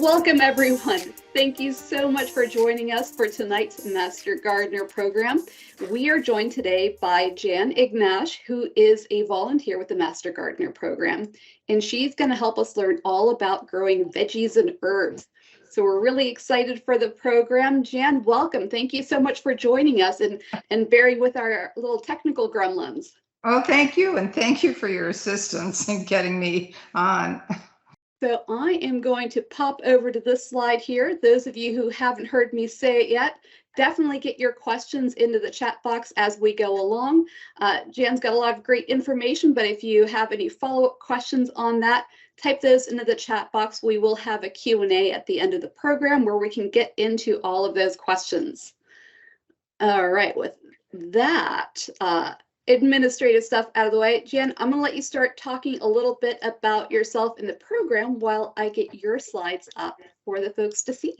Welcome, everyone. Thank you so much for joining us for tonight's Master Gardener program. We are joined today by Jan Ignash, who is a volunteer with the Master Gardener program, and she's going to help us learn all about growing veggies and herbs. So we're really excited for the program. Jan, welcome. Thank you so much for joining us and bearing with our little technical gremlins. Oh, thank you. And thank you for your assistance in getting me on. So I am going to pop over to this slide here. Those of you who haven't heard me say it yet, definitely get your questions into the chat box as we go along. Jan's got a lot of great information, but if you have any follow-up questions on that, type those into the chat box. We will have a Q&A at the end of the program where we can get into all of those questions. All right, with that, administrative stuff out of the way, Jan, I'm gonna let you start talking a little bit about yourself in the program while I get your slides up for the folks to see.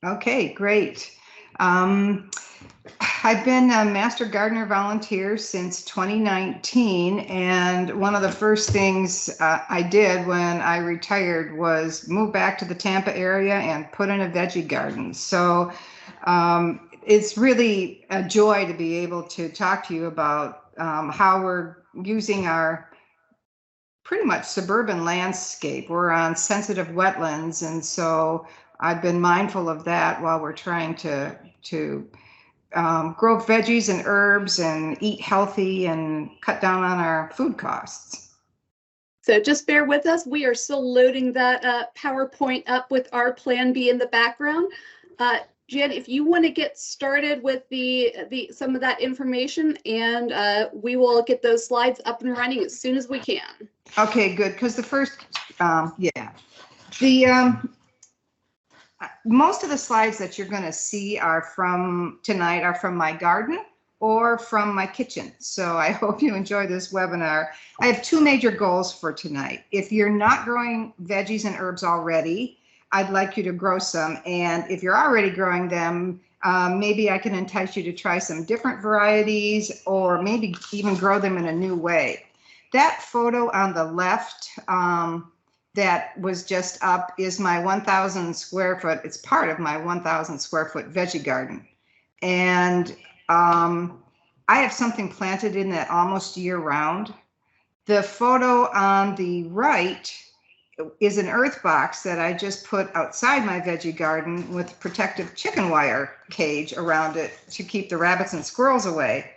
Okay, great. I've been a Master Gardener volunteer since 2019, and one of the first things I did when I retired was move back to the Tampa area and put in a veggie garden. So it's really a joy to be able to talk to you about how we're using our pretty much suburban landscape. We're on sensitive wetlands, and so I've been mindful of that while we're trying to grow veggies and herbs and eat healthy and cut down on our food costs. So just bear with us. We are still loading that PowerPoint up with our Plan B in the background. Jan, if you want to get started with some of that information, and we will get those slides up and running as soon as we can. Okay, good. Because the first, most of the slides that you're going to see tonight are from my garden or from my kitchen. So I hope you enjoy this webinar. I have two major goals for tonight. If you're not growing veggies and herbs already, I'd like you to grow some. And if you're already growing them, maybe I can entice you to try some different varieties or maybe even grow them in a new way. That photo on the left that was just up is my 1,000 square foot. It's part of my 1,000 square foot veggie garden. And I have something planted in that almost year round. The photo on the right is an earth box that I just put outside my veggie garden with protective chicken wire cage around it to keep the rabbits and squirrels away.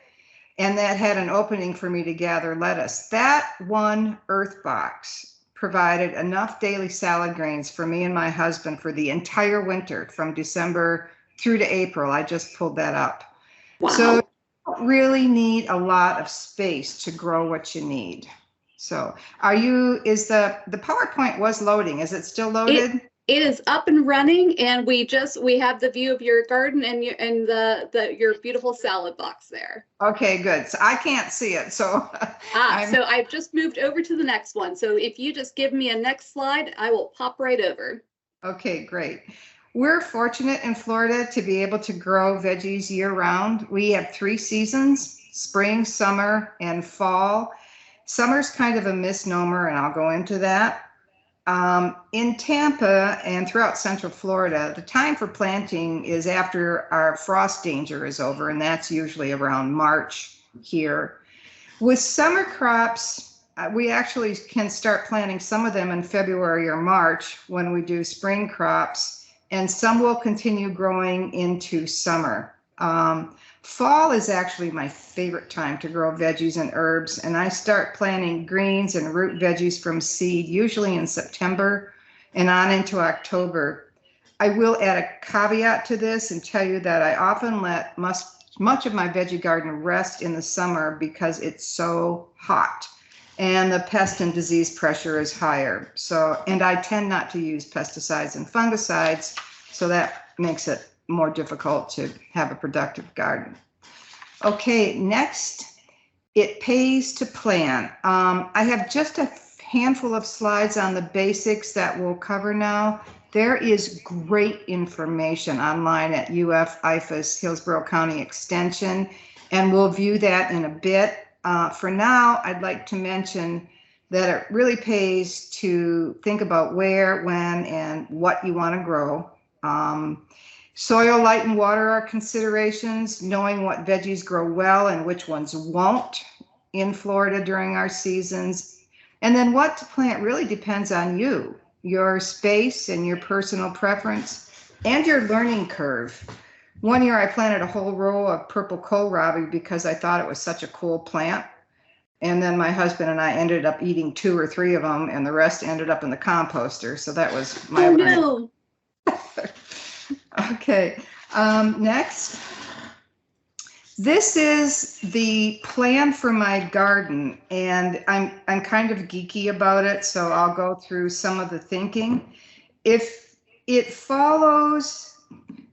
And that had an opening for me to gather lettuce. That one earth box provided enough daily salad grains for me and my husband for the entire winter from December through to April. I just pulled that up. Wow. So you don't really need a lot of space to grow what you need. So is the PowerPoint was loading? Is it still loaded? It is up and running, and we have the view of your garden and your beautiful salad box there. Okay, good. So I can't see it. So so I've just moved over to the next one. So if you just give me a next slide, I will pop right over. Okay, great. We're fortunate in Florida to be able to grow veggies year round. We have 3 seasons: spring, summer, and fall. Summer's kind of a misnomer, and I'll go into that. In Tampa and throughout Central Florida, the time for planting is after our frost danger is over, and that's usually around March here. With summer crops, we actually can start planting some of them in February or March when we do spring crops, and some will continue growing into summer. Fall is actually my favorite time to grow veggies and herbs, and I start planting greens and root veggies from seed, usually in September and on into October. I will add a caveat to this and tell you that I often let much of my veggie garden rest in the summer because it's so hot and the pest and disease pressure is higher. And I tend not to use pesticides and fungicides, so that makes it more difficult to have a productive garden. Okay, next, it pays to plan. I have just a handful of slides on the basics that we'll cover now. There is great information online at IFAS, Hillsborough County Extension, and we'll view that in a bit. For now, I'd like to mention that it really pays to think about where, when, and what you want to grow. Soil, light, and water are considerations, knowing what veggies grow well and which ones won't in Florida during our seasons. And then what to plant really depends on you, your space and your personal preference, and your learning curve. One year I planted a whole row of purple kohlrabi because I thought it was such a cool plant. And then my husband and I ended up eating 2 or 3 of them, and the rest ended up in the composter. So that was my learning. No. Okay, next. This is the plan for my garden, and I'm kind of geeky about it, so I'll go through some of the thinking. If it follows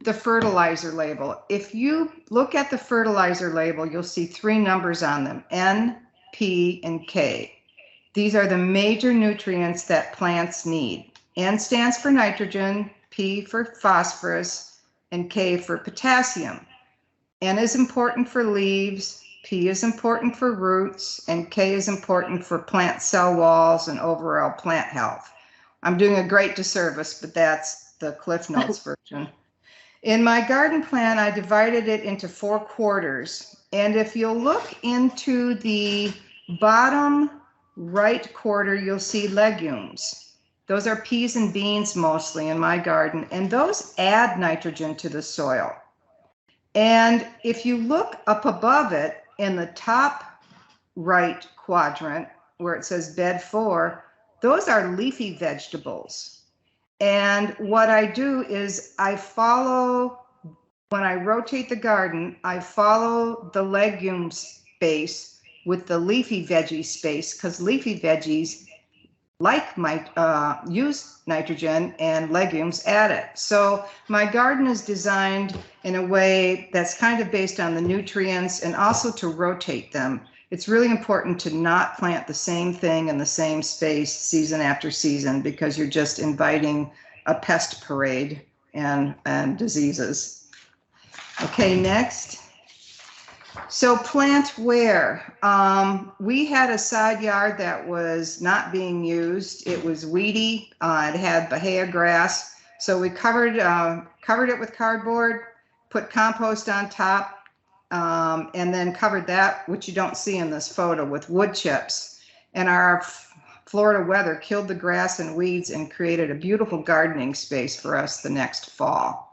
the fertilizer label, if you look at the fertilizer label, you'll see 3 numbers on them, N, P, and K. These are the major nutrients that plants need. N stands for nitrogen, P for phosphorus, and K for potassium. N is important for leaves, P is important for roots, and K is important for plant cell walls and overall plant health. I'm doing a great disservice, but that's the Cliff Notes version. In my garden plan, I divided it into 4 quarters. And if you'll look into the bottom right quarter, you'll see legumes. Those are peas and beans mostly in my garden, and those add nitrogen to the soil. And if you look up above it in the top right quadrant where it says bed 4, those are leafy vegetables. And what I do is I follow, when I rotate the garden, I follow the legume space with the leafy veggie space, because leafy veggies use nitrogen and legumes add it. So my garden is designed in a way that's kind of based on the nutrients and also to rotate them. It's really important to not plant the same thing in the same space season after season, because you're just inviting a pest parade and diseases. Okay, next. So plant where? We had a side yard that was not being used. It was weedy. It had bahia grass. So we covered it with cardboard, put compost on top, and then covered that, which you don't see in this photo, with wood chips. And our Florida weather killed the grass and weeds and created a beautiful gardening space for us the next fall.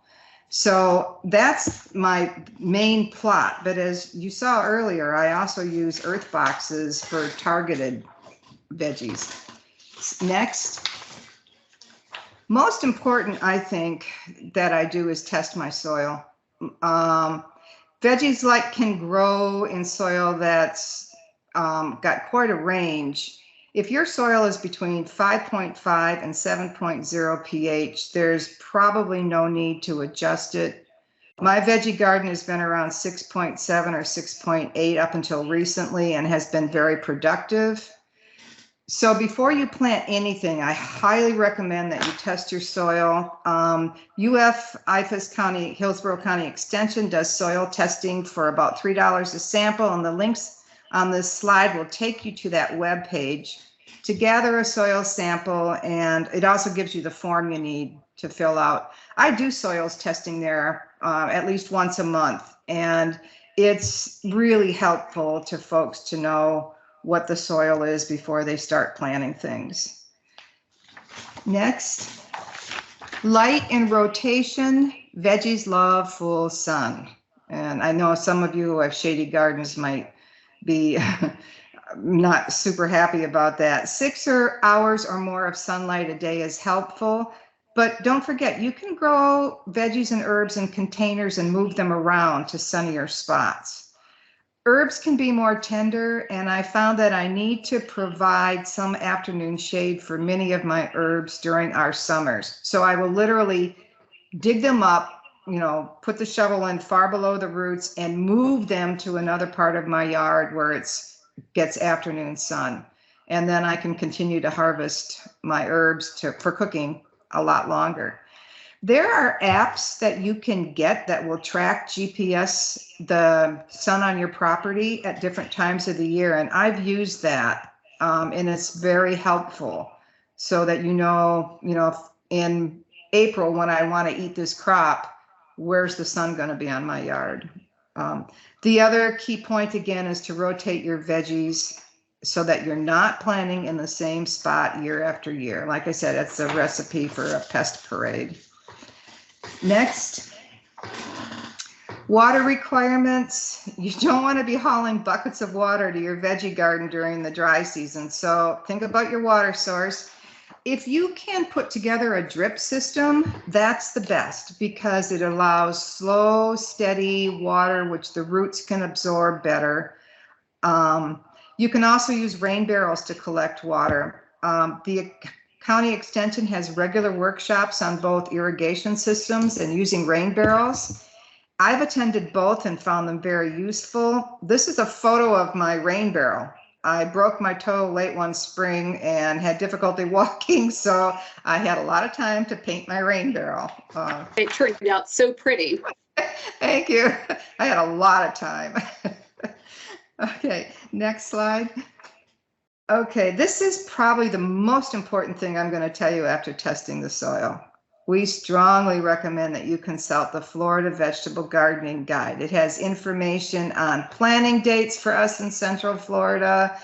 So that's my main plot. But as you saw earlier, I also use earth boxes for targeted veggies. Next. Most important, I think, that I do is test my soil. Veggies can grow in soil that's got quite a range. If your soil is between 5.5 and 7.0 pH, there's probably no need to adjust it. My veggie garden has been around 6.7 or 6.8 up until recently and has been very productive. So before you plant anything, I highly recommend that you test your soil. IFAS County, Hillsborough County Extension does soil testing for about $3 a sample, and the links on this slide will take you to that web page to gather a soil sample, and it also gives you the form you need to fill out. I do soils testing there at least once a month, and it's really helpful to folks to know what the soil is before they start planting things. Next, light and rotation. Veggies love full sun. And I know some of you who have shady gardens might be not super happy about that. 6 hours or more of sunlight a day is helpful, but don't forget, you can grow veggies and herbs in containers and move them around to sunnier spots. Herbs can be more tender, and I found that I need to provide some afternoon shade for many of my herbs during our summers. So I will literally dig them up, put the shovel in far below the roots and move them to another part of my yard where it gets afternoon sun. And then I can continue to harvest my herbs for cooking a lot longer. There are apps that you can get that will track the sun on your property at different times of the year, and I've used that. and it's very helpful so that you know, if in April when I want to eat this crop, where's the sun going to be on my yard? The other key point again is to rotate your veggies so that you're not planting in the same spot year after year. Like I said, it's a recipe for a pest parade. Next, water requirements. You don't want to be hauling buckets of water to your veggie garden during the dry season. So think about your water source. If you can put together a drip system, that's the best because it allows slow, steady water, which the roots can absorb better. You can also use rain barrels to collect water. The county extension has regular workshops on both irrigation systems and using rain barrels. I've attended both and found them very useful. This is a photo of my rain barrel. I broke my toe late one spring and had difficulty walking, so I had a lot of time to paint my rain barrel. It turned out so pretty. Thank you. I had a lot of time. Okay, next slide. Okay, this is probably the most important thing I'm going to tell you after testing the soil. We strongly recommend that you consult the Florida Vegetable Gardening Guide. It has information on planting dates for us in Central Florida,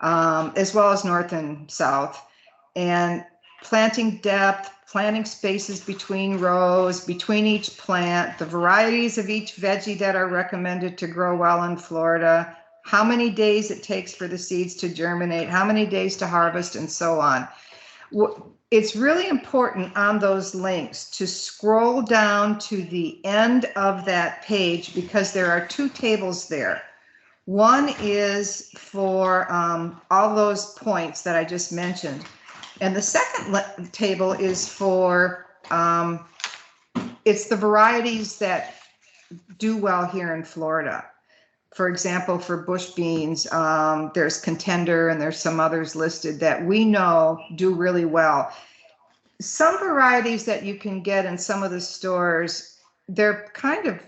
as well as North and South, and planting depth, planting spaces between rows, between each plant, the varieties of each veggie that are recommended to grow well in Florida, how many days it takes for the seeds to germinate, how many days to harvest, and so on. It's really important on those links to scroll down to the end of that page because there are two tables there. One is for all those points that I just mentioned. And the second table is for, it's the varieties that do well here in Florida. For example, for bush beans, there's Contender and there's some others listed that we know do really well. Some varieties that you can get in some of the stores, they're kind of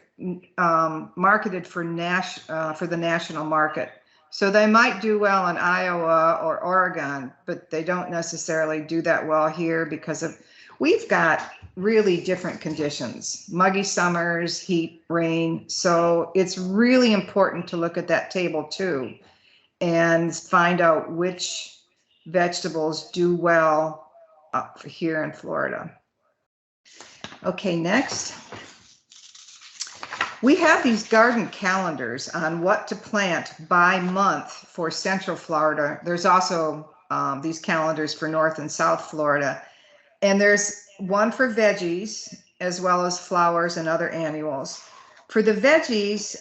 marketed for the national market. So they might do well in Iowa or Oregon, but they don't necessarily do that well here because we've got really different conditions, muggy summers, heat, rain. So it's really important to look at that table too and find out which vegetables do well up here in Florida. Okay, next. We have these garden calendars on what to plant by month for Central Florida. There's also these calendars for North and South Florida. And there's one for veggies as well as flowers and other annuals. For the veggies,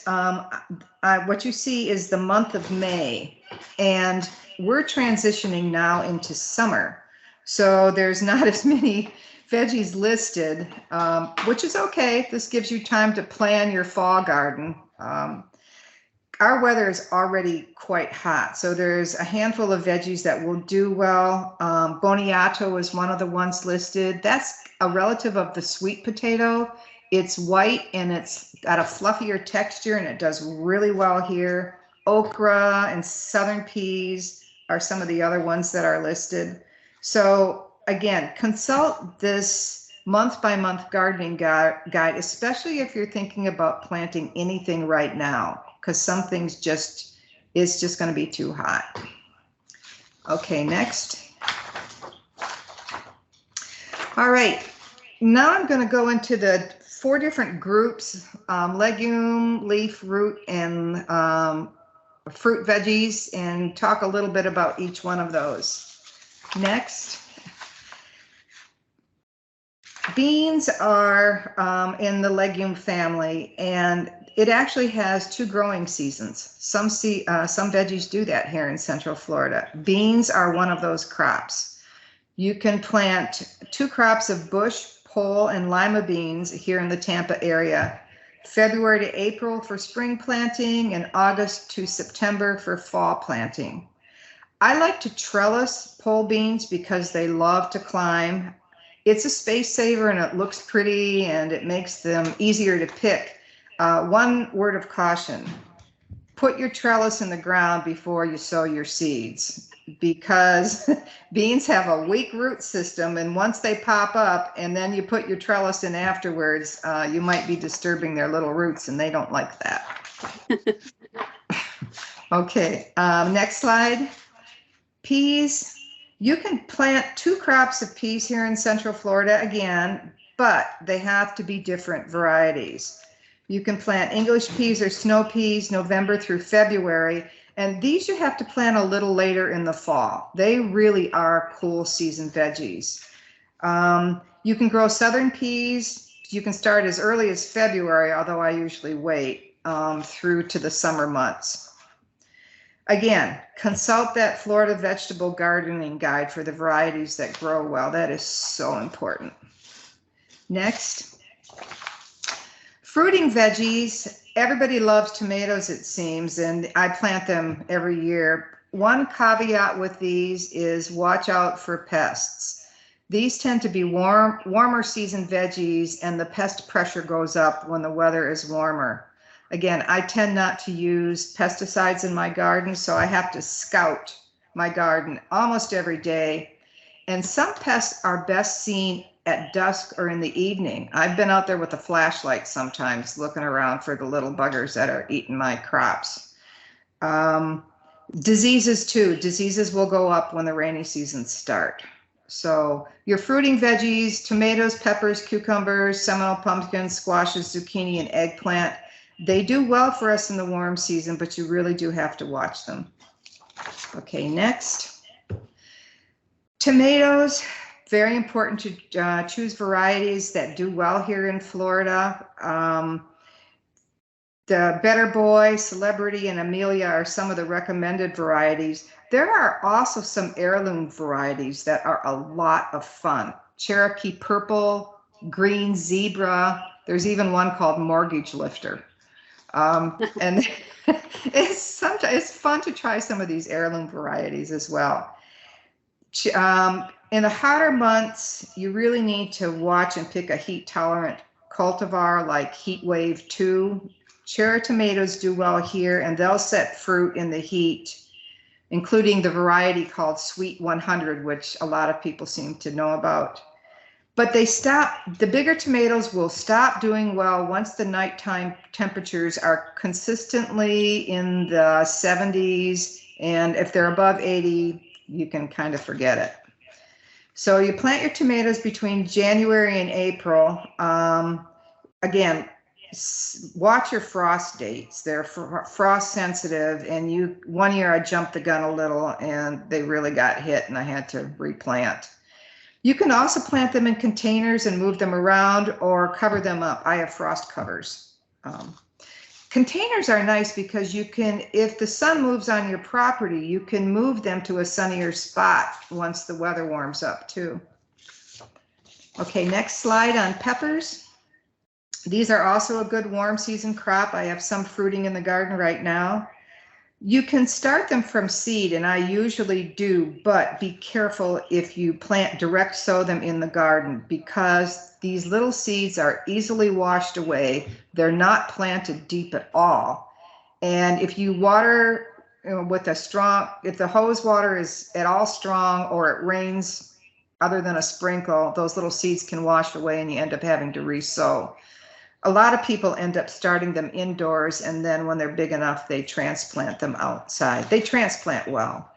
what you see is the month of May, and we're transitioning now into summer. So there's not as many veggies listed, which is okay. This gives you time to plan your fall garden. Our weather is already quite hot, so there's a handful of veggies that will do well. Boniato is one of the ones listed. That's a relative of the sweet potato. It's white and it's got a fluffier texture and it does really well here. Okra and southern peas are some of the other ones that are listed. So again, consult this month-by-month gardening guide, especially if you're thinking about planting anything right now, because some things it's just going to be too hot. Okay, next. All right, now I'm going to go into the 4 different groups, legume, leaf, root, and fruit veggies, and talk a little bit about each one of those. Next. Beans are in the legume family, and it actually has 2 growing seasons. Some veggies do that here in Central Florida. Beans are one of those crops. You can plant 2 crops of bush, pole, and lima beans here in the Tampa area. February to April for spring planting and August to September for fall planting. I like to trellis pole beans because they love to climb. It's a space saver and it looks pretty and it makes them easier to pick. One word of caution, put your trellis in the ground before you sow your seeds. because beans have a weak root system, and once they pop up and then you put your trellis in afterwards, you might be disturbing their little roots, and they don't like that. Okay, next slide. Peas. You can plant 2 crops of peas here in Central Florida again, but they have to be different varieties. You can plant English peas or snow peas November through February, and these you have to plant a little later in the fall. They really are cool season veggies. You can grow southern peas. You can start as early as February, although I usually wait through to the summer months. Again, consult that Florida Vegetable Gardening Guide for the varieties that grow well. That is so important. Next, fruiting veggies. Everybody loves tomatoes, it seems, and I plant them every year. One caveat with these is watch out for pests. These tend to be warmer season veggies, and the pest pressure goes up when the weather is warmer. Again, I tend not to use pesticides in my garden, so I have to scout my garden almost every day. And some pests are best seen at dusk or in the evening. I've been out there with a flashlight sometimes looking around for the little buggers that are eating my crops. Diseases too. Diseases will go up when the rainy seasons start. So your fruiting veggies, tomatoes, peppers, cucumbers, Seminole pumpkins, squashes, zucchini, and eggplant, they do well for us in the warm season, but you really do have to watch them. Okay, next. Tomatoes, very important to choose varieties that do well here in Florida. The Better Boy, Celebrity, and Amelia are some of the recommended varieties. There are also some heirloom varieties that are a lot of fun. Cherokee Purple, Green Zebra. There's even one called Mortgage Lifter. And it's fun to try some of these heirloom varieties as well. In the hotter months, you really need to watch and pick a heat-tolerant cultivar like Heat Wave 2. Cherry tomatoes do well here, and they'll set fruit in the heat, including the variety called Sweet 100, which a lot of people seem to know about. But the bigger tomatoes will stop doing well once the nighttime temperatures are consistently in the 70s, and if they're above 80, you can kind of forget it. So you plant your tomatoes between January and April. Again, watch your frost dates. They're frost sensitive, and one year I jumped the gun a little and they really got hit and I had to replant. You can also plant them in containers and move them around or cover them up. I have frost covers. Containers are nice because you can, if the sun moves on your property, you can move them to a sunnier spot once the weather warms up too. Okay, next slide on peppers. These are also a good warm season crop. I have some fruiting in the garden right now. You can start them from seed, and I usually do, but be careful if you direct sow them in the garden, because these little seeds are easily washed away. They're not planted deep at all. And if you water with if the hose water is at all strong or it rains other than a sprinkle, those little seeds can wash away and you end up having to re-sow. A lot of people end up starting them indoors, and then when they're big enough, they transplant them outside. They transplant well.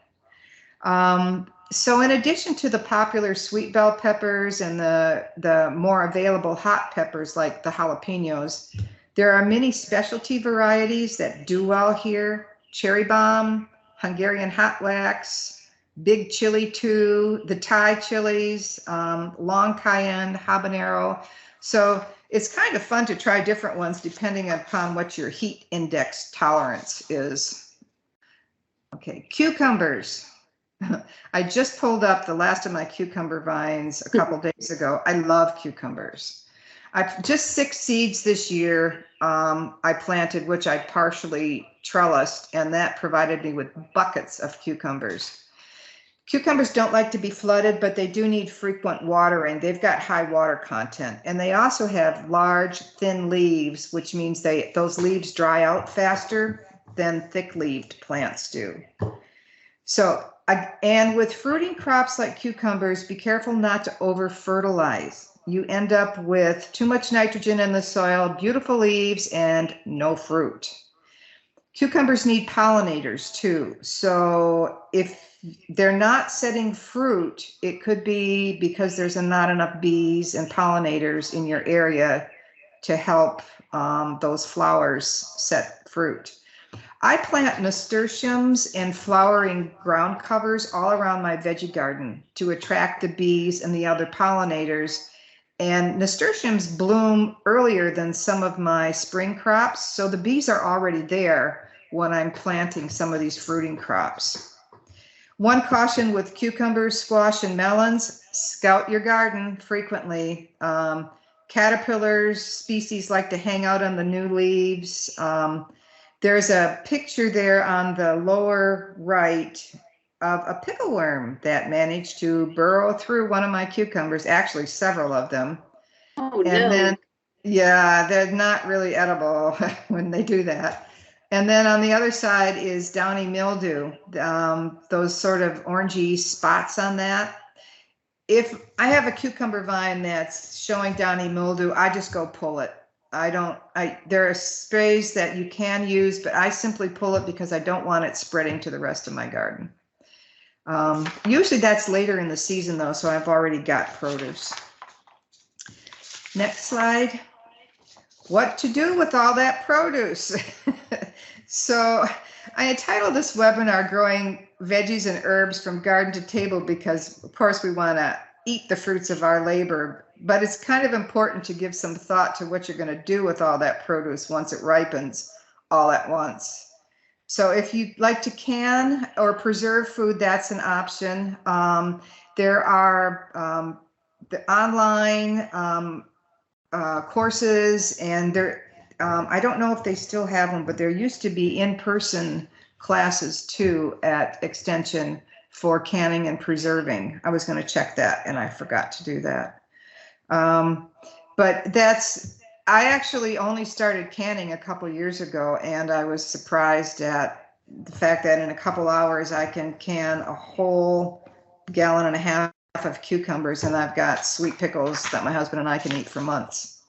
So in addition to the popular sweet bell peppers and the more available hot peppers like the jalapenos, there are many specialty varieties that do well here. Cherry bomb, Hungarian hot wax, big chili too, the Thai chilies, long cayenne, habanero. So it's kind of fun to try different ones depending upon what your heat index tolerance is. Okay, cucumbers. I just pulled up the last of my cucumber vines a couple days ago. I love cucumbers. I've just 6 seeds this year I planted, which I partially trellised, and that provided me with buckets of cucumbers. Cucumbers don't like to be flooded, but they do need frequent watering. They've got high water content, and they also have large, thin leaves, which means those leaves dry out faster than thick-leaved plants do. So And with fruiting crops like cucumbers, be careful not to over fertilize. You end up with too much nitrogen in the soil, beautiful leaves, and no fruit. Cucumbers need pollinators too. So if they're not setting fruit, it could be because there's not enough bees and pollinators in your area to help those flowers set fruit. I plant nasturtiums and flowering ground covers all around my veggie garden to attract the bees and the other pollinators. And nasturtiums bloom earlier than some of my spring crops, so the bees are already there when I'm planting some of these fruiting crops. One caution with cucumbers, squash, and melons: scout your garden frequently. Caterpillars species like to hang out on the new leaves. There's a picture there on the lower right of a pickleworm that managed to burrow through one of my cucumbers, actually several of them. Oh, And no. then, yeah, they're not really edible when they do that. And then on the other side is downy mildew, those sort of orangey spots on that. If I have a cucumber vine that's showing downy mildew, I just go pull it. There are sprays that you can use, but I simply pull it because I don't want it spreading to the rest of my garden. Usually that's later in the season though, so I've already got produce. Next slide. What to do with all that produce? So I entitled this webinar Growing Veggies and Herbs from Garden to Table because of course we want to eat the fruits of our labor, but it's kind of important to give some thought to what you're going to do with all that produce once it ripens all at once. So if you'd like to can or preserve food, that's an option. There are the online courses, and I don't know if they still have them, but there used to be in-person classes too at Extension for canning and preserving. I was going to check that and I forgot to do that. But I actually only started canning a couple years ago, and I was surprised at the fact that in a couple hours I can can a whole gallon and a half of cucumbers, and I've got sweet pickles that my husband and I can eat for months.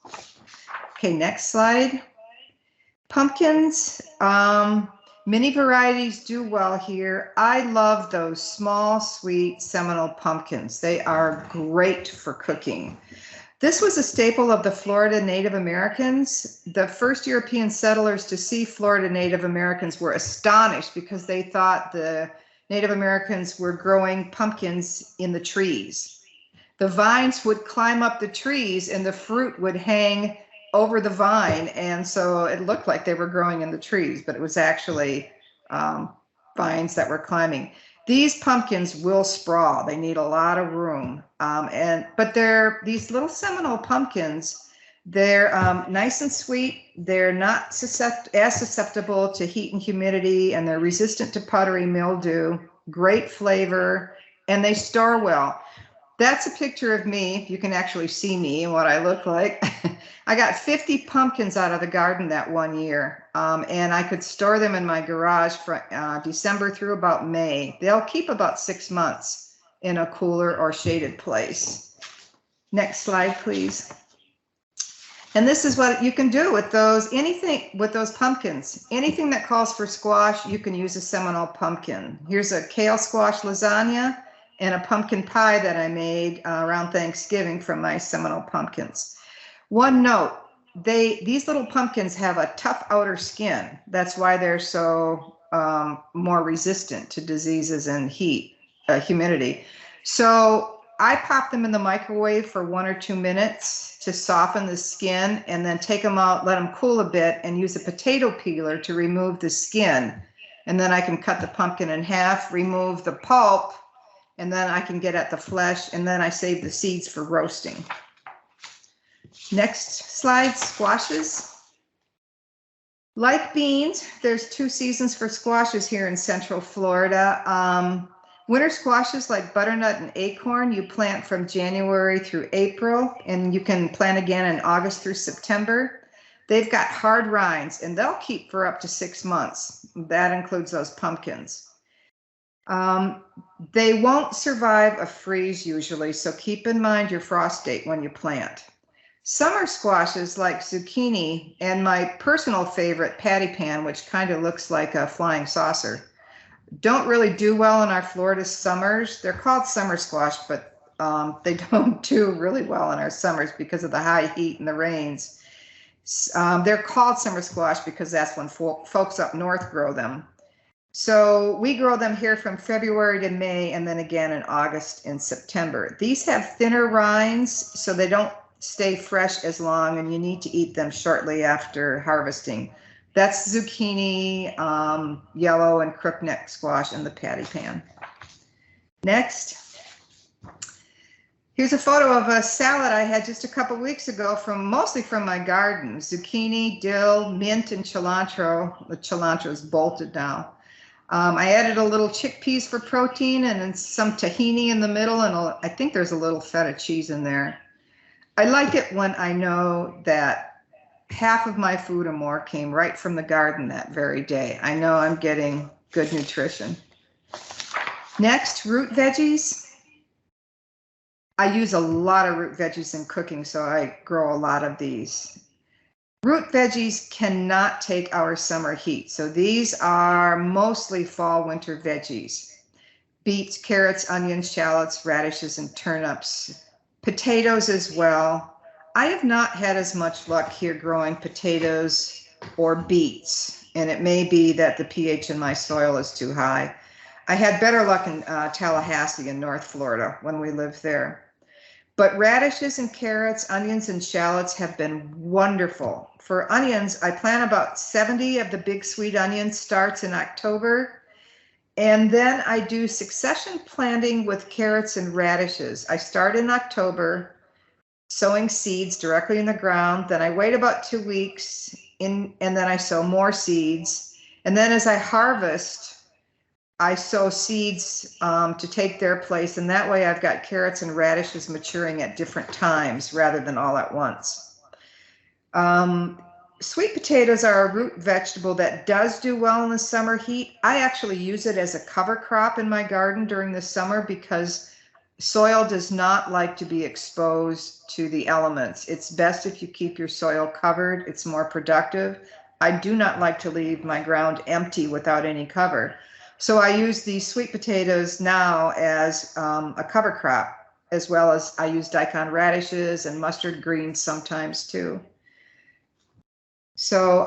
Okay, next slide. Pumpkins, many varieties do well here. I love those small, sweet Seminole pumpkins. They are great for cooking. This was a staple of the Florida Native Americans. The first European settlers to see Florida Native Americans were astonished because they thought the Native Americans were growing pumpkins in the trees. The vines would climb up the trees and the fruit would hang over the vine, and so it looked like they were growing in the trees, but it was actually vines that were climbing. These pumpkins will sprawl. They need a lot of room, but they're these little Seminole pumpkins. They're nice and sweet. They're not as susceptible to heat and humidity, and they're resistant to powdery mildew. Great flavor, and they store well. That's a picture of me. You can actually see me and what I look like. I got 50 pumpkins out of the garden that one year, and I could store them in my garage from December through about May. They'll keep about 6 months in a cooler or shaded place. Next slide, please. And this is what you can do with those pumpkins. Anything that calls for squash, you can use a Seminole pumpkin. Here's a kale squash lasagna and a pumpkin pie that I made around Thanksgiving from my Seminole pumpkins. One note, these little pumpkins have a tough outer skin. That's why they're so more resistant to diseases and heat, humidity. So I pop them in the microwave for 1 or 2 minutes to soften the skin, and then take them out, let them cool a bit, and use a potato peeler to remove the skin. And then I can cut the pumpkin in half, remove the pulp, and then I can get at the flesh, and then I save the seeds for roasting. Next slide, squashes. Like beans, there's 2 seasons for squashes here in Central Florida. Winter squashes like butternut and acorn, you plant from January through April, and you can plant again in August through September. They've got hard rinds, and they'll keep for up to 6 months. That includes those pumpkins. They won't survive a freeze usually, so keep in mind your frost date when you plant. Summer squashes like zucchini and my personal favorite patty pan, which kind of looks like a flying saucer, don't really do well in our Florida summers. They're called summer squash, but they don't do really well in our summers because of the high heat and the rains. They're called summer squash because that's when folks up north grow them. So we grow them here from February to May and then again in August and September. These have thinner rinds, so they don't stay fresh as long, and you need to eat them shortly after harvesting. That's zucchini, yellow and crookneck squash in the patty pan. Next, here's a photo of a salad I had just a couple weeks ago mostly from my garden. Zucchini, dill, mint, and cilantro. The cilantro is bolted now. I added a little chickpeas for protein and then some tahini in the middle, and I think there's a little feta cheese in there. I like it when I know that half of my food or more came right from the garden that very day. I know I'm getting good nutrition. Next, root veggies. I use a lot of root veggies in cooking, so I grow a lot of these. Root veggies cannot take our summer heat, so these are mostly fall, winter veggies. Beets, carrots, onions, shallots, radishes, and turnips. Potatoes as well. I have not had as much luck here growing potatoes or beets, and it may be that the pH in my soil is too high. I had better luck in Tallahassee in North Florida when we lived there. But radishes and carrots, onions and shallots have been wonderful. For onions, I plant about 70 of the big sweet onions, starts in October. And then I do succession planting with carrots and radishes. I start in October, sowing seeds directly in the ground. Then I wait about 2 weeks and then I sow more seeds. And then as I harvest, I sow seeds to take their place, and that way I've got carrots and radishes maturing at different times rather than all at once. Sweet potatoes are a root vegetable that does do well in the summer heat. I actually use it as a cover crop in my garden during the summer because soil does not like to be exposed to the elements. It's best if you keep your soil covered. It's more productive. I do not like to leave my ground empty without any cover. So I use these sweet potatoes now as a cover crop, as well as I use daikon radishes and mustard greens sometimes too. So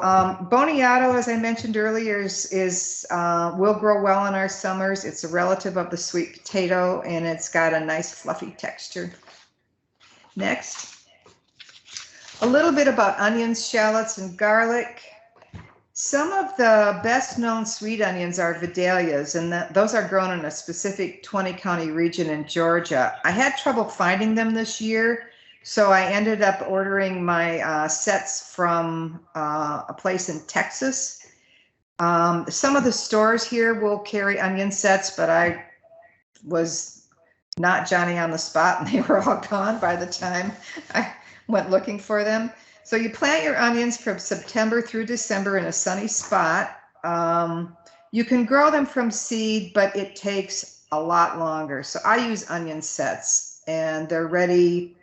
boniato, as I mentioned earlier, will grow well in our summers. It's a relative of the sweet potato, and it's got a nice fluffy texture. Next, a little bit about onions, shallots, and garlic. Some of the best known sweet onions are Vidalias, and those are grown in a specific 20-county region in Georgia. I had trouble finding them this year, so I ended up ordering my sets from a place in Texas. Some of the stores here will carry onion sets, but I was not Johnny on the spot, and they were all gone by the time I went looking for them. So you plant your onions from September through December in a sunny spot. You can grow them from seed, but it takes a lot longer. So I use onion sets, and they're ready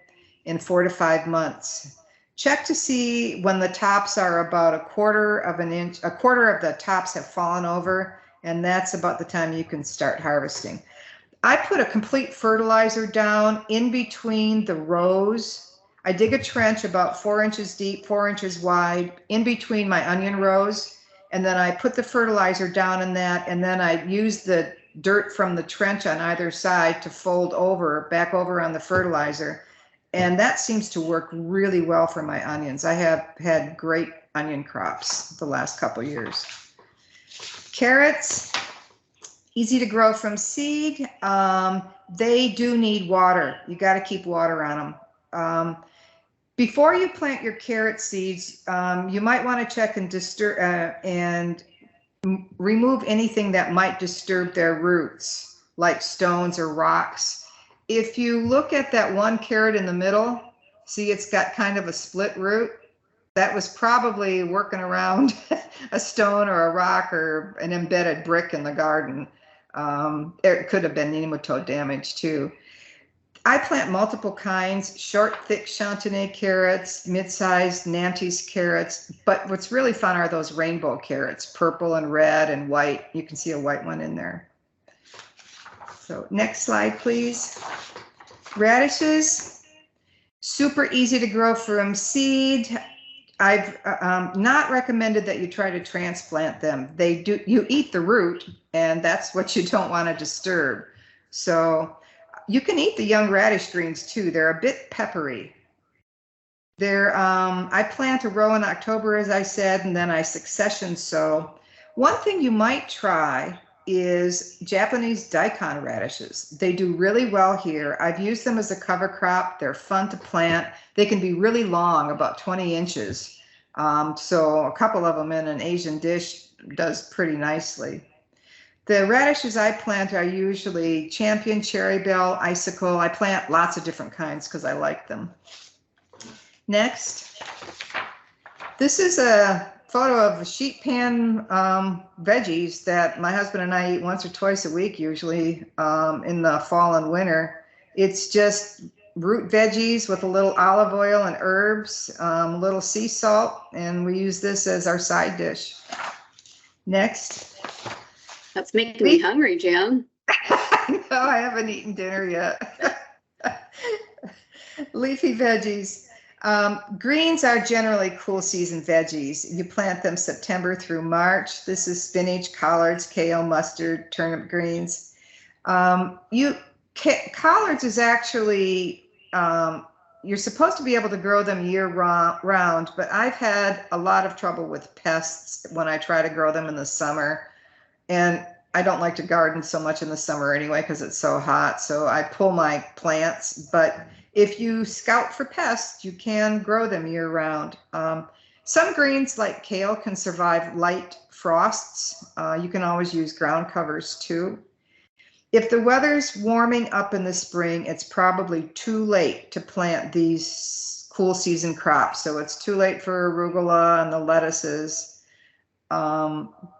in 4 to 5 months. Check to see when the tops are about a quarter of the tops have fallen over, and that's about the time you can start harvesting. I put a complete fertilizer down in between the rows. I dig a trench about 4 inches deep, 4 inches wide, in between my onion rows, and then I put the fertilizer down in that, and then I use the dirt from the trench on either side to fold back over on the fertilizer, and that seems to work really well for my onions. I have had great onion crops the last couple years. Carrots, easy to grow from seed. They do need water. You got to keep water on them. Before you plant your carrot seeds, you might want to check and remove anything that might disturb their roots, like stones or rocks. If you look at that one carrot in the middle, see it's got kind of a split root. That was probably working around a stone or a rock or an embedded brick in the garden. It could have been nematode damage too. I plant multiple kinds, short, thick chantenay carrots, mid-sized Nantes carrots, but what's really fun are those rainbow carrots, purple and red and white. You can see a white one in there. So next slide, please. Radishes, super easy to grow from seed. I've not recommended that you try to transplant them. You eat the root, and that's what you don't want to disturb. So you can eat the young radish greens too. They're a bit peppery. I plant a row in October, as I said, and then I succession sow. One thing you might try is Japanese daikon radishes. They do really well here. I've used them as a cover crop. They're fun to plant. They can be really long, about 20 inches. So a couple of them in an Asian dish does pretty nicely. The radishes I plant are usually champion, cherry bell, icicle. I plant lots of different kinds because I like them. Next, this is a photo of sheet pan veggies that my husband and I eat once or twice a week, usually in the fall and winter. It's just root veggies with a little olive oil and herbs, a little sea salt, and we use this as our side dish. Next. That's making me hungry, Jan. No, I haven't eaten dinner yet. Leafy veggies. Greens are generally cool season veggies. You plant them September through March. This is spinach, collards, kale, mustard, turnip greens. Collards is actually, you're supposed to be able to grow them year round, but I've had a lot of trouble with pests when I try to grow them in the summer. And I don't like to garden so much in the summer anyway because it's so hot. So I pull my plants, but if you scout for pests, you can grow them year round. Some greens like kale can survive light frosts. You can always use ground covers too. If the weather's warming up in the spring, it's probably too late to plant these cool season crops. So it's too late for arugula and the lettuces.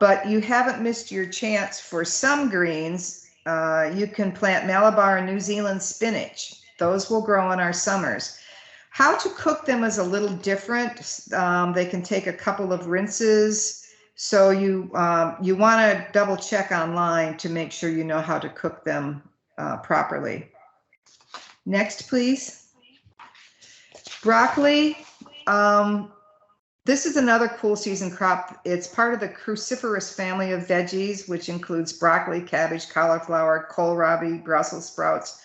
But you haven't missed your chance for some greens. You can plant Malabar and New Zealand spinach. Those will grow in our summers. How to cook them is a little different. They can take a couple of rinses. So you want to double check online to make sure you know how to cook them properly. Next, please. Broccoli. This is another cool season crop. It's part of the cruciferous family of veggies, which includes broccoli, cabbage, cauliflower, kohlrabi, Brussels sprouts.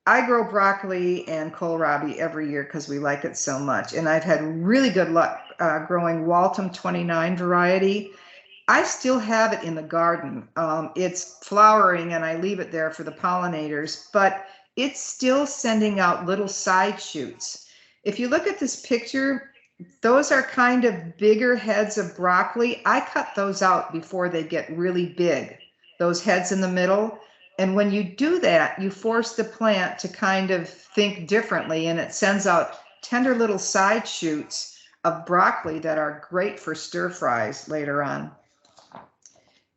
I grow broccoli and kohlrabi every year because we like it so much. And I've had really good luck growing Waltham 29 variety. I still have it in the garden. It's flowering and I leave it there for the pollinators, but it's still sending out little side shoots. If you look at this picture, those are kind of bigger heads of broccoli. I cut those out before they get really big, those heads in the middle. And when you do that, you force the plant to kind of think differently, and it sends out tender little side shoots of broccoli that are great for stir fries later on.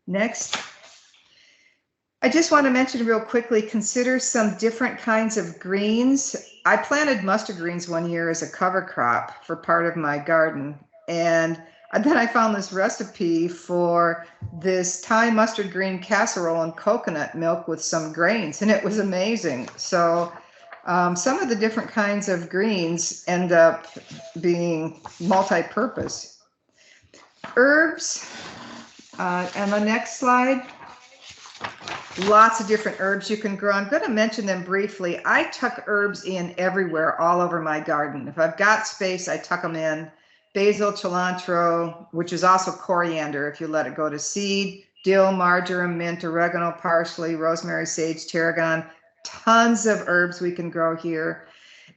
Next. I just want to mention real quickly, consider some different kinds of greens. I planted mustard greens one year as a cover crop for part of my garden. And then I found this recipe for this Thai mustard green casserole and coconut milk with some grains, and it was amazing. So some of the different kinds of greens end up being multi-purpose. Herbs, and the next slide. Lots of different herbs you can grow. I'm going to mention them briefly. I tuck herbs in everywhere, all over my garden. If I've got space, I tuck them in. Basil, cilantro, which is also coriander if you let it go to seed, dill, marjoram, mint, oregano, parsley, rosemary, sage, tarragon. Tons of herbs we can grow here.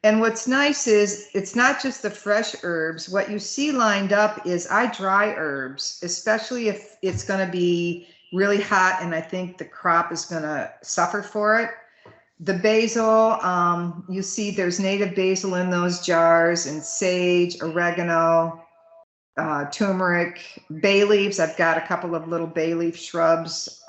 And what's nice is it's not just the fresh herbs. What you see lined up is I dry herbs, especially if it's going to be really hot and I think the crop is going to suffer for it. The basil, you see there's native basil in those jars, and sage, oregano, turmeric, bay leaves. I've got a couple of little bay leaf shrubs.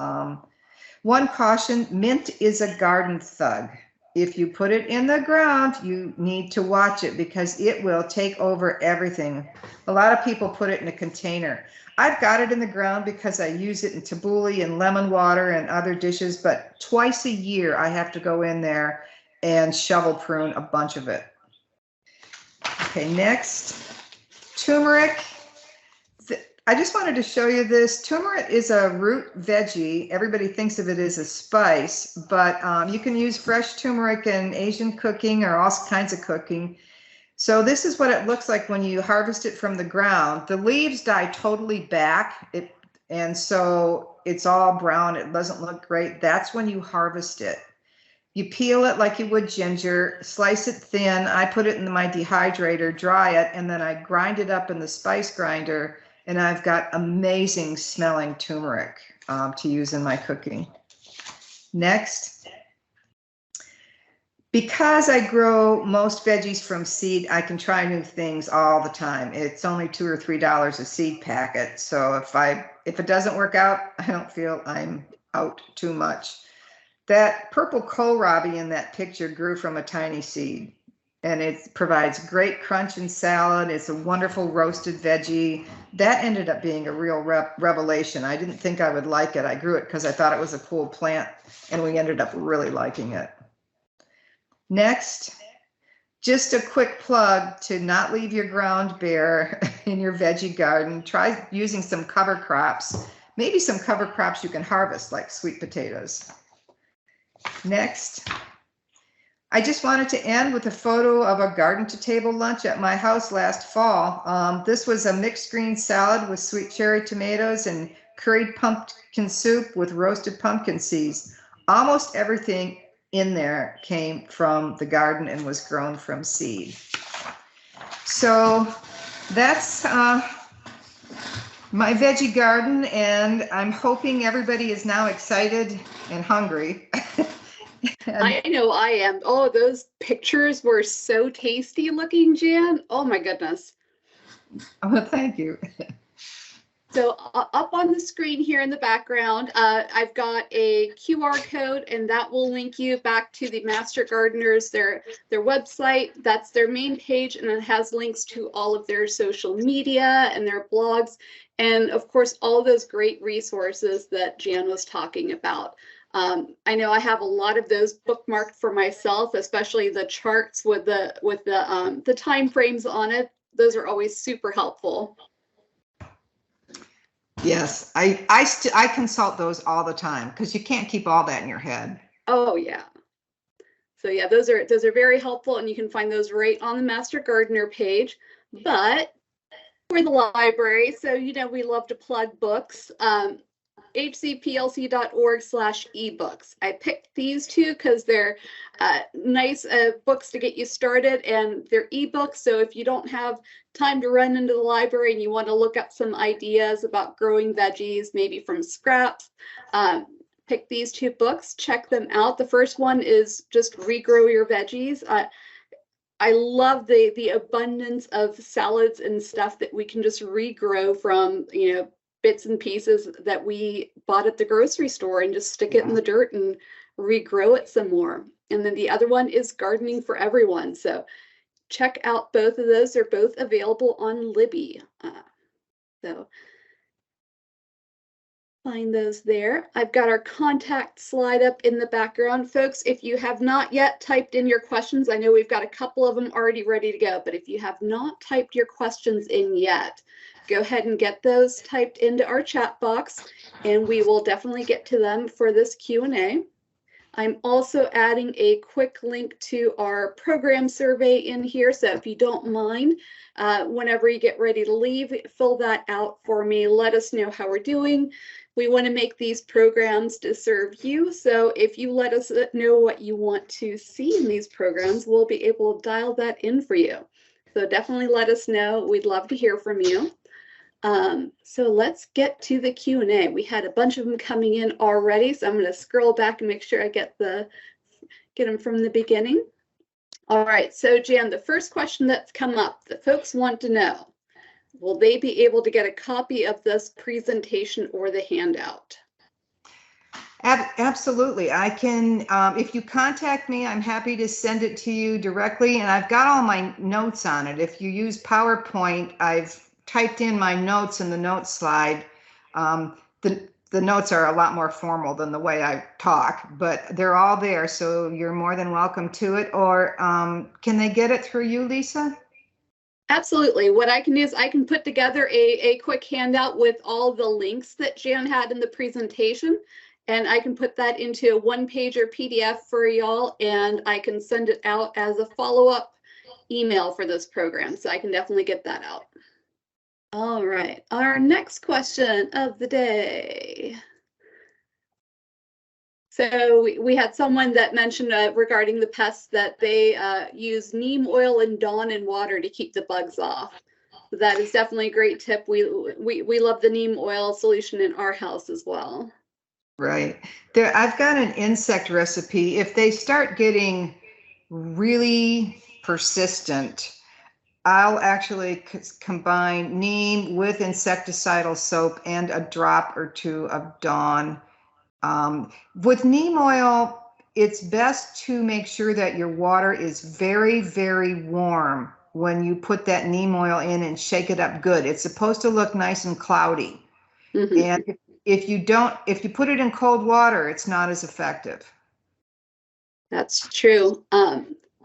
One caution, mint is a garden thug. If you put it in the ground, you need to watch it because it will take over everything. A lot of people put it in a container. I've got it in the ground because I use it in tabbouleh and lemon water and other dishes, but twice a year I have to go in there and shovel prune a bunch of it. Okay, next, turmeric. I just wanted to show you this. Turmeric is a root veggie. Everybody thinks of it as a spice, but you can use fresh turmeric in Asian cooking or all kinds of cooking. So this is what it looks like when you harvest it from the ground. The leaves die totally back, and so it's all brown. It doesn't look great. That's when you harvest it. You peel it like you would ginger, slice it thin. I put it in my dehydrator, dry it, and then I grind it up in the spice grinder. And I've got amazing smelling turmeric to use in my cooking. Next, because I grow most veggies from seed, I can try new things all the time. It's only $2 or $3 a seed packet. So if it doesn't work out, I don't feel I'm out too much. That purple kohlrabi in that picture grew from a tiny seed. And it provides great crunch in salad. It's a wonderful roasted veggie. That ended up being a real revelation. I didn't think I would like it. I grew it because I thought it was a cool plant, and we ended up really liking it. Next, just a quick plug to not leave your ground bare in your veggie garden. Try using some cover crops, maybe some cover crops you can harvest, like sweet potatoes. Next, I just wanted to end with a photo of a garden to table lunch at my house last fall. This was a mixed green salad with sweet cherry tomatoes and curried pumpkin soup with roasted pumpkin seeds. Almost everything in there came from the garden and was grown from seed. So that's my veggie garden, and I'm hoping everybody is now excited and hungry. I know I am. Oh, those pictures were so tasty looking, Jan. Oh my goodness. Oh, thank you. So up on the screen here in the background, I've got a QR code, and that will link you back to the Master Gardeners, their website. That's their main page, and it has links to all of their social media and their blogs, and of course all those great resources that Jan was talking about. I know I have a lot of those bookmarked for myself, especially the charts with the time frames on it. Those are always super helpful. Yes, I consult those all the time because you can't keep all that in your head. Oh yeah. So yeah, those are very helpful, and you can find those right on the Master Gardener page. But for the library, so you know we love to plug books. hcplc.org/ebooks. I picked these two because they're nice books to get you started, and they're ebooks. So if you don't have time to run into the library and you want to look up some ideas about growing veggies, maybe from scraps, pick these two books, check them out. The first one is just Regrow Your Veggies. I love the abundance of salads and stuff that we can just regrow from, you know, bits and pieces that we bought at the grocery store and just stick it in the dirt and regrow it some more. And then the other one is Gardening for Everyone. So check out both of those. They're both available on Libby. So find those there. I've got our contact slide up in the background. Folks, if you have not yet typed in your questions, I know we've got a couple of them already ready to go, but if you have not typed your questions in yet, go ahead and get those typed into our chat box, and we will definitely get to them for this Q&A. I'm also adding a quick link to our program survey in here, so if you don't mind, whenever you get ready to leave, fill that out for me. Let us know how we're doing. We want to make these programs to serve you, so if you let us know what you want to see in these programs, we'll be able to dial that in for you. So definitely let us know. We'd love to hear from you. So let's get to the Q&A. We had a bunch of them coming in already, so I'm going to scroll back and make sure I get them from the beginning. All right, so Jan, the first question that's come up, the folks want to know, will they be able to get a copy of this presentation or the handout? Absolutely. I can, if you contact me, I'm happy to send it to you directly. And I've got all my notes on it. If you use PowerPoint, I've typed in my notes in the notes slide. The notes are a lot more formal than the way I talk, but they're all there. So you're more than welcome to it. Or can they get it through you, Lisa? Absolutely. What I can do is I can put together a quick handout with all the links that Jan had in the presentation, and I can put that into a one-pager PDF for y'all, and I can send it out as a follow-up email for this program. So I can definitely get that out. All right, our next question of the day. So we had someone that mentioned regarding the pests that they use neem oil and Dawn and water to keep the bugs off. So that is definitely a great tip. We love the neem oil solution in our house as well. Right. There, I've got an insect recipe. If they start getting really persistent, I'll actually combine neem with insecticidal soap and a drop or two of Dawn. With neem oil, it's best to make sure that your water is very, very warm when you put that neem oil in and shake it up good. It's supposed to look nice and cloudy. Mm-hmm. And if you put it in cold water, it's not as effective. That's true.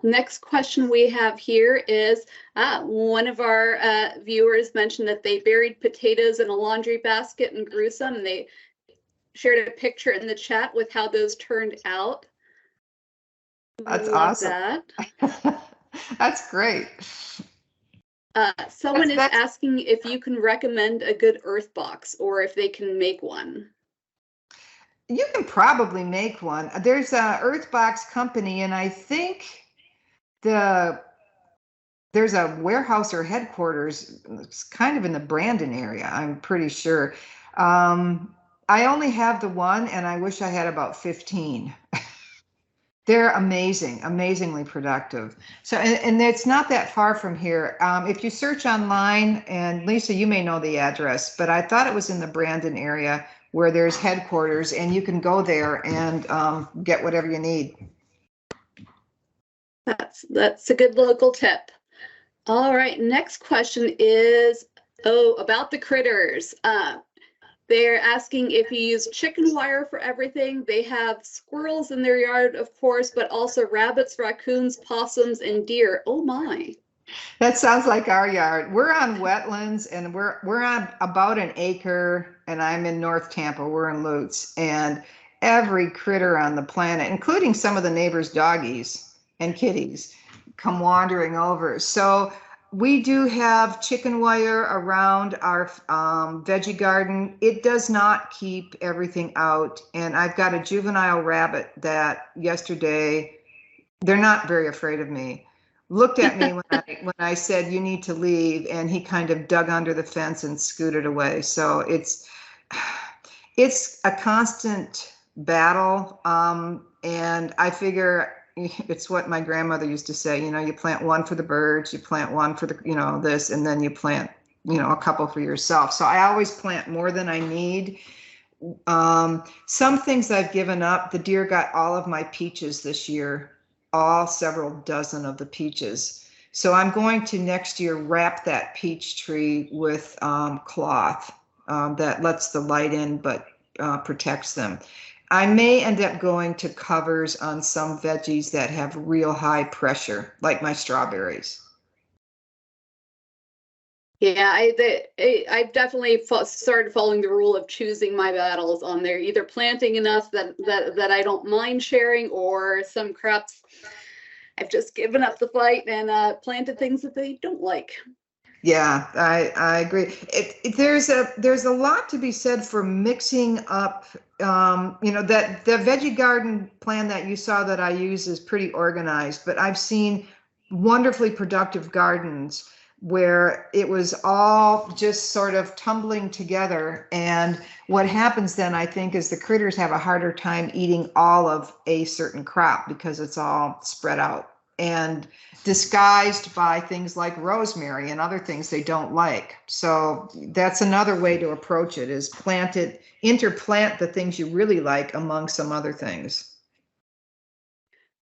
Next question we have here is one of our viewers mentioned that they buried potatoes in a laundry basket and grew some. They shared a picture in the chat with how those turned out. That's Love awesome. that. That's great. Someone is asking if you can recommend a good earth box or if they can make one. You can probably make one. There's a Earthbox company, and I think there's a warehouse or headquarters. It's kind of in the Brandon area, I'm pretty sure. I only have the one, and I wish I had about 15. They're amazing, amazingly productive. So, and it's not that far from here. If you search online, and Lisa, you may know the address, but I thought it was in the Brandon area where there's headquarters, and you can go there and get whatever you need. That's a good local tip. All right, next question is about the critters. They're asking if you use chicken wire for everything. They have squirrels in their yard, of course, but also rabbits, raccoons, possums, and deer. Oh my. That sounds like our yard. We're on wetlands, and we're on about an acre, and I'm in North Tampa. We're in Lutz, and every critter on the planet, including some of the neighbors' doggies and kitties, come wandering over. So we do have chicken wire around our veggie garden. It does not keep everything out. And I've got a juvenile rabbit that yesterday, they're not very afraid of me, looked at me when I said, you need to leave. And he kind of dug under the fence and scooted away. So it's a constant battle. And I figure it's what my grandmother used to say, you plant one for the birds, you plant one for the, this, and then you plant, a couple for yourself. So I always plant more than I need. Some things I've given up. The deer got all of my peaches this year, all several dozen of the peaches. So I'm going to next year wrap that peach tree with cloth that lets the light in but protects them. I may end up going to covers on some veggies that have real high pressure, like my strawberries. Yeah, I've definitely started following the rule of choosing my battles on there, either planting enough that I don't mind sharing, or some crops I've just given up the fight and planted things that they don't like. Yeah, I agree. There's a lot to be said for mixing up. That the veggie garden plan that you saw that I use is pretty organized, but I've seen wonderfully productive gardens where it was all just sort of tumbling together. And what happens then, I think, is the critters have a harder time eating all of a certain crop because it's all spread out and disguised by things like rosemary and other things they don't like. So that's another way to approach it, is interplant the things you really like among some other things.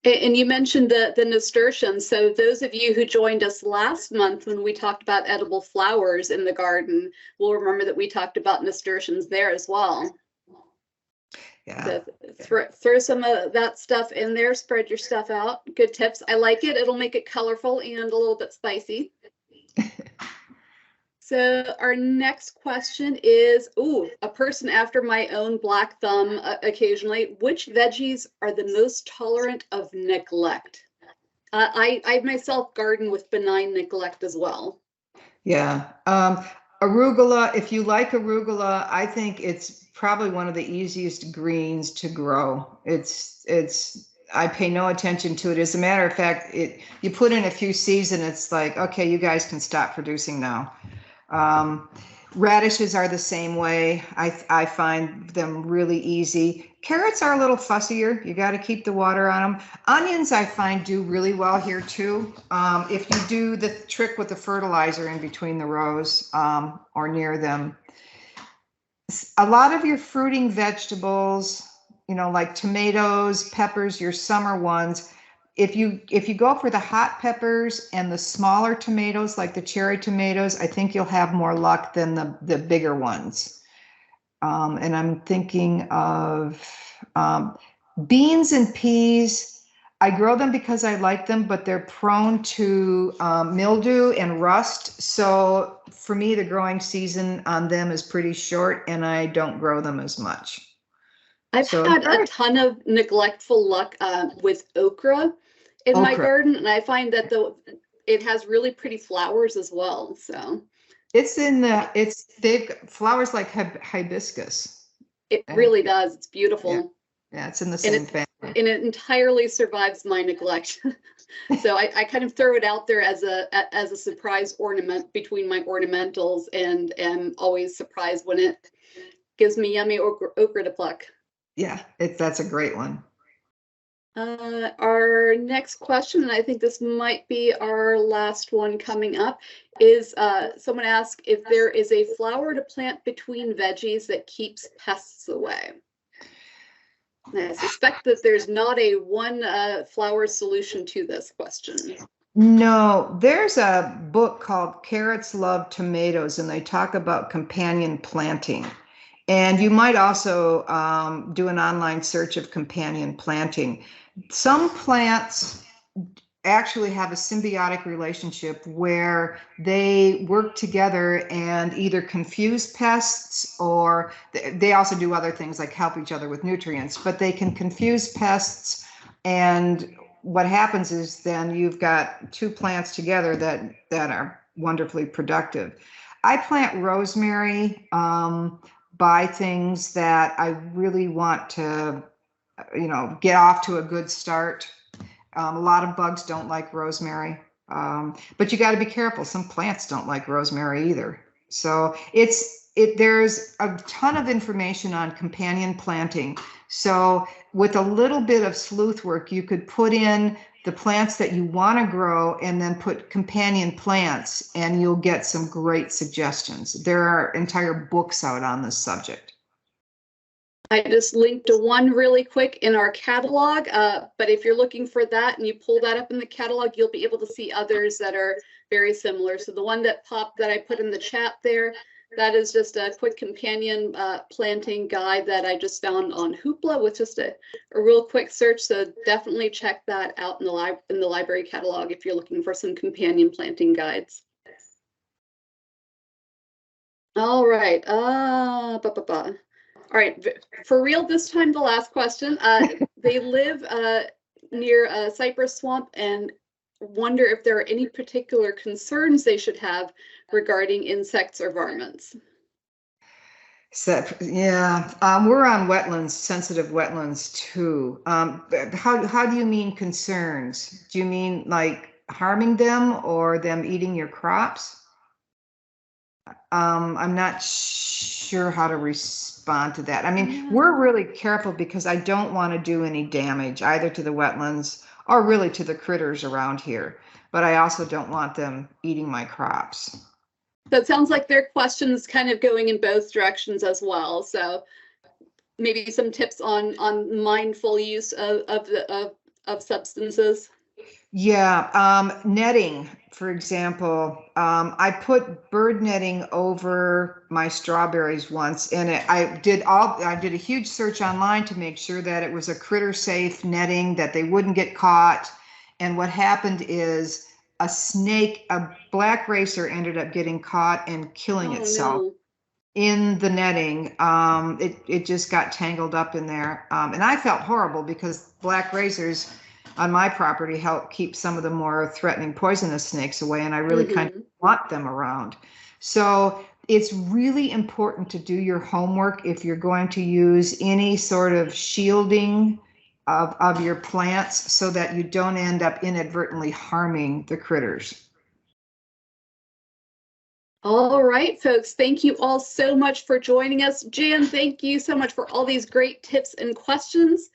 And you mentioned the nasturtiums. So those of you who joined us last month when we talked about edible flowers in the garden will remember that we talked about nasturtiums there as well. Yeah. So throw some of that stuff in there, spread your stuff out. Good tips. I like it. It'll make it colorful and a little bit spicy. So our next question is, a person after my own black thumb occasionally. Which veggies are the most tolerant of neglect? I myself garden with benign neglect as well. Yeah. Arugula, if you like arugula, I think it's probably one of the easiest greens to grow. I pay no attention to it. As a matter of fact, you put in a few seeds and it's like, okay, you guys can stop producing now. Radishes are the same way. I find them really easy. Carrots are a little fussier. You got to keep the water on them. Onions, I find, do really well here too. If you do the trick with the fertilizer in between the rows or near them. A lot of your fruiting vegetables, like tomatoes, peppers, your summer ones, if you go for the hot peppers and the smaller tomatoes, like the cherry tomatoes, I think you'll have more luck than the bigger ones. And I'm thinking of beans and peas. I grow them because I like them, but they're prone to mildew and rust. So for me, the growing season on them is pretty short, and I don't grow them as much. I've had a ton of neglectful luck with okra in my garden, and I find that it has really pretty flowers as well. So they've got flowers like hibiscus. It really does. It's beautiful. Yeah, it's in the same family. And it entirely survives my neglect. So I kind of throw it out there as a surprise ornament between my ornamentals, and am always surprised when it gives me yummy okra to pluck. Yeah, that's a great one. Our next question, and I think this might be our last one coming up, is someone asked if there is a flower to plant between veggies that keeps pests away. And I suspect that there's not a one flower solution to this question. No, there's a book called Carrots Love Tomatoes, and they talk about companion planting. And you might also do an online search of companion planting. Some plants actually have a symbiotic relationship where they work together and either confuse pests, or they also do other things like help each other with nutrients, but they can confuse pests. And what happens is then you've got two plants together that are wonderfully productive. I plant rosemary by things that I really want to, get off to a good start. A lot of bugs don't like rosemary, but you got to be careful. Some plants don't like rosemary either. So there's a ton of information on companion planting. So with a little bit of sleuth work, you could put in the plants that you want to grow and then put companion plants, and you'll get some great suggestions. There are entire books out on this subject. I just linked to one really quick in our catalog, but if you're looking for that and you pull that up in the catalog, you'll be able to see others that are very similar. So the one that I put in the chat there, that is just a quick companion planting guide that I just found on Hoopla with just a real quick search. So definitely check that out in the library catalog if you're looking for some companion planting guides. All right. All right, for real this time, the last question. They live near a cypress swamp and wonder if there are any particular concerns they should have regarding insects or varmints. So, yeah, we're on wetlands, sensitive wetlands too. How do you mean concerns? Do you mean like harming them or them eating your crops? I'm not sure how to respond to that. I mean, we're really careful because I don't want to do any damage either to the wetlands or really to the critters around here. But I also don't want them eating my crops. So it sounds like their questions kind of going in both directions as well. So maybe some tips on mindful use of substances. Yeah, netting, for example. I put bird netting over my strawberries once, and I did a huge search online to make sure that it was a critter safe netting, that they wouldn't get caught. And what happened is a black racer ended up getting caught and killing itself. No. In the netting. It just got tangled up in there. And I felt horrible because black racers on my property help keep some of the more threatening poisonous snakes away, and I really kind of want them around. So it's really important to do your homework if you're going to use any sort of shielding of your plants, so that you don't end up inadvertently harming the critters. All right, folks, thank you all so much for joining us. Jan, thank you so much for all these great tips and questions.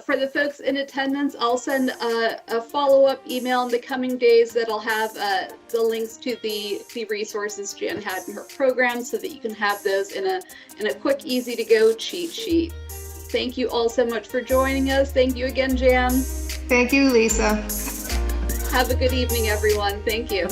For the folks in attendance, I'll send a follow-up email in the coming days that'll have the links to the resources Jan had in her program, so that you can have those in a quick, easy-to-go cheat sheet. Thank you all so much for joining us. Thank you again, Jan. Thank you, Lisa. Have a good evening, everyone. Thank you.